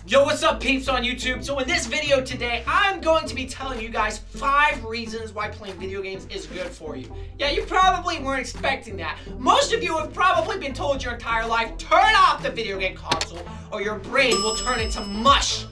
Yo, what's up peeps on YouTube? So in this video today, I'm going to be telling you guys 5 reasons why playing video games is good for you. Yeah, you probably weren't expecting that. Most of you have probably been told your entire life, turn off the video game console or your brain will turn into mush.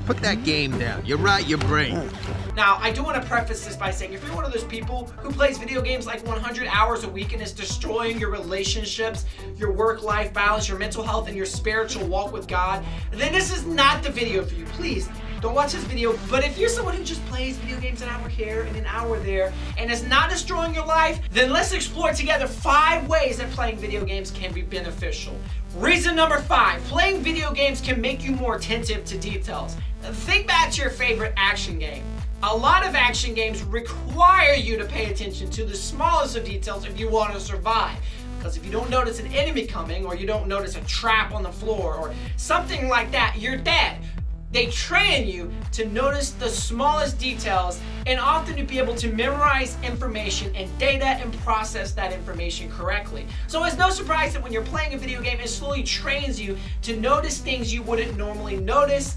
Put that game down. You're right, your brain. Now, I do want to preface this by saying, if you're one of those people who plays video games like 100 hours a week and is destroying your relationships, your work-life balance, your mental health, and your spiritual walk with God, then this is not the video for you. Please, don't watch this video. But if you're someone who just plays video games an hour here and an hour there, and is not destroying your life, then let's explore together 5 ways that playing video games can be beneficial. Reason number 5, playing video games can make you more attentive to details. Think back to your favorite action game. A lot of action games require you to pay attention to the smallest of details if you want to survive. Because if you don't notice an enemy coming, or you don't notice a trap on the floor, or something like that, you're dead. They train you to notice the smallest details and often to be able to memorize information and data and process that information correctly. So it's no surprise that when you're playing a video game, it slowly trains you to notice things you wouldn't normally notice.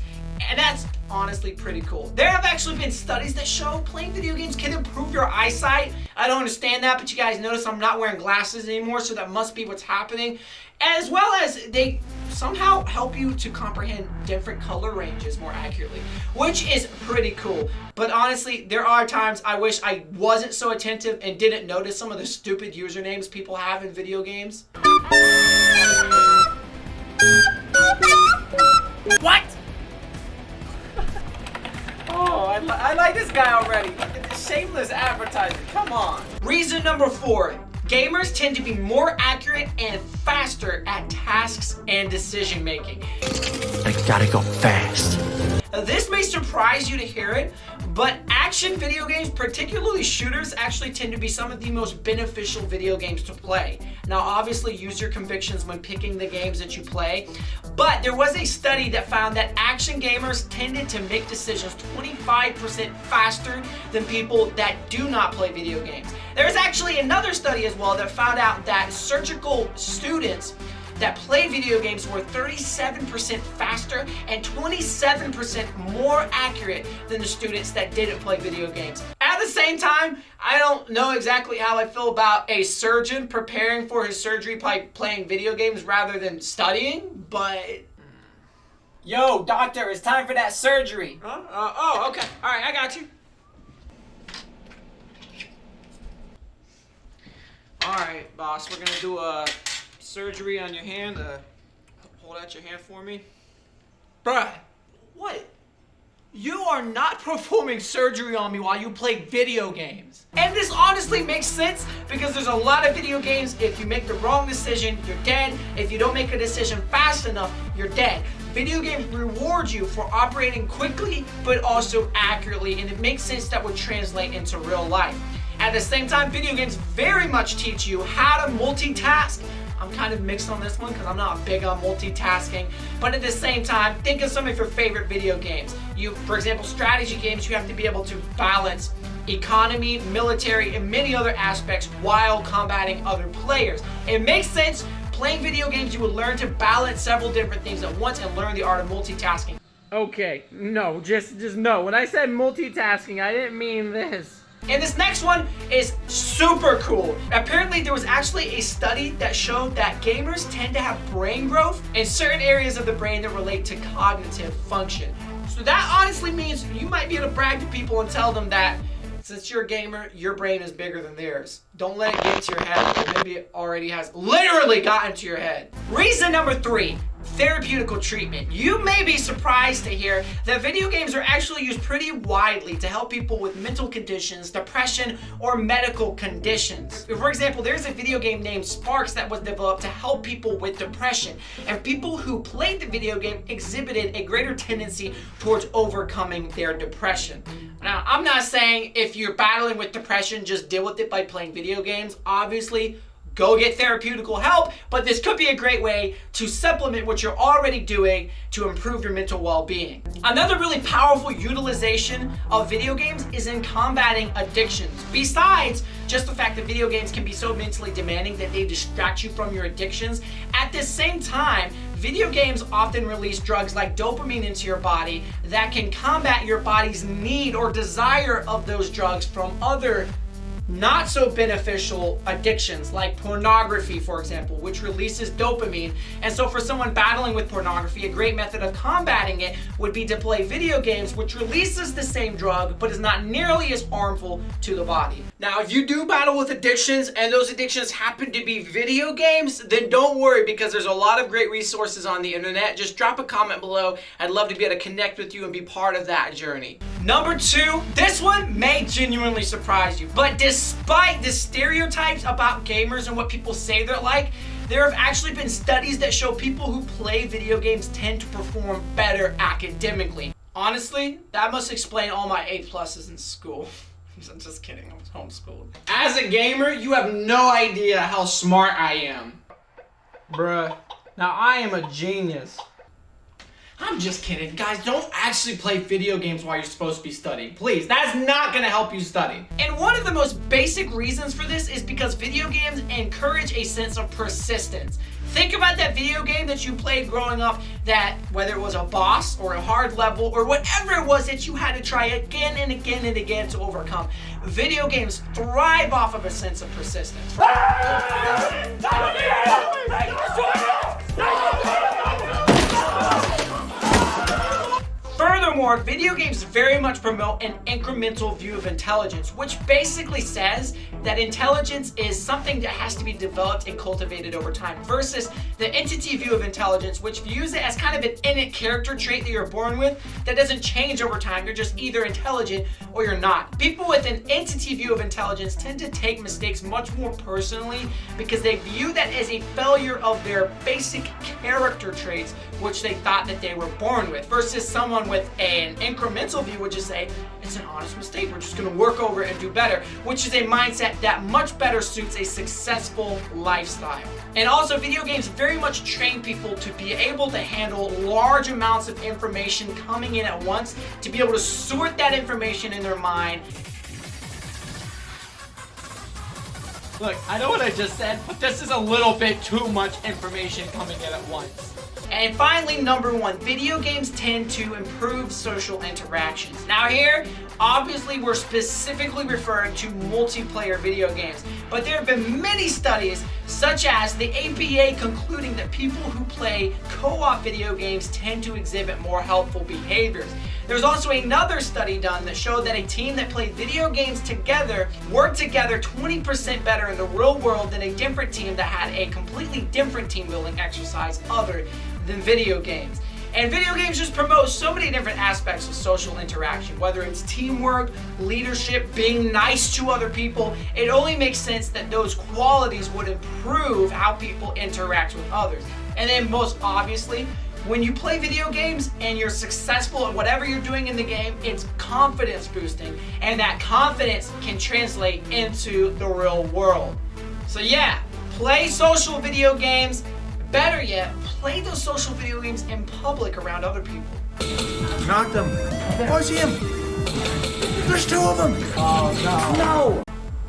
And that's honestly pretty cool. There have actually been studies that show playing video games can improve your eyesight. I don't understand that, but you guys notice I'm not wearing glasses anymore, so that must be what's happening. As well as they somehow help you to comprehend different color ranges more accurately, which is pretty cool. But honestly, there are times I wish I wasn't so attentive and didn't notice some of the stupid usernames people have in video games. What? Oh, I like this guy already. Shameless advertising, come on. Reason number 4, gamers tend to be more accurate and faster at tasks and decision making. I gotta go fast. This may surprise you to hear it, but action video games, particularly shooters, actually tend to be some of the most beneficial video games to play. Now, obviously, use your convictions when picking the games that you play, but there was a study that found that action gamers tended to make decisions 25% faster than people that do not play video games. There's actually another study as well that found out that surgical students that play video games were 37% faster and 27% more accurate than the students that didn't play video games. At the same time, I don't know exactly how I feel about a surgeon preparing for his surgery by playing video games rather than studying, but... Yo, doctor, it's time for that surgery. Oh, okay. All right, I got you. All right, boss, we're gonna do a surgery on your hand. Hold out your hand for me. Bruh, what? You are not performing surgery on me while you play video games. And this honestly makes sense because there's a lot of video games, if you make the wrong decision, you're dead. If you don't make a decision fast enough, you're dead. Video games reward you for operating quickly, but also accurately, and it makes sense that would translate into real life. At the same time, video games very much teach you how to multitask. I'm kind of mixed on this one because I'm not big on multitasking, but at the same time, think of some of your favorite video games. For example, strategy games, you have to be able to balance economy, military, and many other aspects while combating other players. It makes sense. Playing video games, you will learn to balance several different things at once and learn the art of multitasking. Okay, no, just no. When I said multitasking, I didn't mean this. And this next one is super cool. Apparently, there was actually a study that showed that gamers tend to have brain growth in certain areas of the brain that relate to cognitive function. So that honestly means you might be able to brag to people and tell them that since you're a gamer, your brain is bigger than theirs. Don't let it get into your head, or maybe it already has literally gotten to your head. Reason number 3, therapeutical treatment. You may be surprised to hear that video games are actually used pretty widely to help people with mental conditions, depression, or medical conditions. For example, there's a video game named Sparks that was developed to help people with depression, and people who played the video game exhibited a greater tendency towards overcoming their depression. Now, I'm not saying if you're battling with depression, just deal with it by playing video games. Obviously, go get therapeutical help, but this could be a great way to supplement what you're already doing to improve your mental well-being. Another really powerful utilization of video games is in combating addictions. Besides just the fact that video games can be so mentally demanding that they distract you from your addictions, at the same time, video games often release drugs like dopamine into your body that can combat your body's need or desire of those drugs from other not so beneficial addictions like pornography, for example, which releases dopamine. And so for someone battling with pornography, a great method of combating it would be to play video games, which releases the same drug but is not nearly as harmful to the body. Now, if you do battle with addictions and those addictions happen to be video games, then don't worry, because there's a lot of great resources on the internet. Just drop a comment below. I'd love to be able to connect with you and be part of that journey. Number 2, this one may genuinely surprise you, but despite the stereotypes about gamers and what people say they're like, there have actually been studies that show people who play video games tend to perform better academically. Honestly, that must explain all my A+ in school. I'm just kidding, I was homeschooled. As a gamer, you have no idea how smart I am. Bruh, now I am a genius. I'm just kidding. Guys, don't actually play video games while you're supposed to be studying. Please, that's not gonna help you study. And one of the most basic reasons for this is because video games encourage a sense of persistence. Think about that video game that you played growing up, that whether it was a boss or a hard level or whatever it was that you had to try again and again and again to overcome. Video games thrive off of a sense of persistence. Furthermore, video games very much promote an incremental view of intelligence, which basically says that intelligence is something that has to be developed and cultivated over time, versus the entity view of intelligence, which views it as kind of an innate character trait that you're born with that doesn't change over time. You're just either intelligent or you're not. People with an entity view of intelligence tend to take mistakes much more personally because they view that as a failure of their basic character traits, which they thought that they were born with, versus someone with an incremental view would just say, it's an honest mistake, we're just gonna work over it and do better, which is a mindset that much better suits a successful lifestyle. And also, video games very much train people to be able to handle large amounts of information coming in at once, to be able to sort that information in their mind. Look, I know what I just said, but this is a little bit too much information coming in at once. And finally, number 1, video games tend to improve social interactions. Now here, obviously we're specifically referring to multiplayer video games, but there have been many studies, such as the APA concluding that people who play co-op video games tend to exhibit more helpful behaviors. There's also another study done that showed that a team that played video games together worked together 20% better in the real world than a different team that had a completely different team building exercise other than video games. And video games just promote so many different aspects of social interaction, whether it's teamwork, leadership, being nice to other people. It only makes sense that those qualities would improve how people interact with others. And then most obviously, when you play video games and you're successful at whatever you're doing in the game, it's confidence boosting, and that confidence can translate into the real world. So yeah, play social video games. Better yet, play those social video games in public around other people. Knocked him. Oh, I see him. There's 2 of them. Oh no.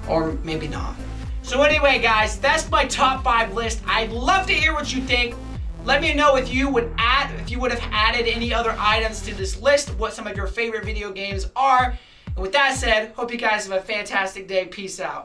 Or maybe not. So anyway, guys, that's my top 5 list. I'd love to hear what you think. Let me know if you would have added any other items to this list, what some of your favorite video games are. And with that said, hope you guys have a fantastic day. Peace out.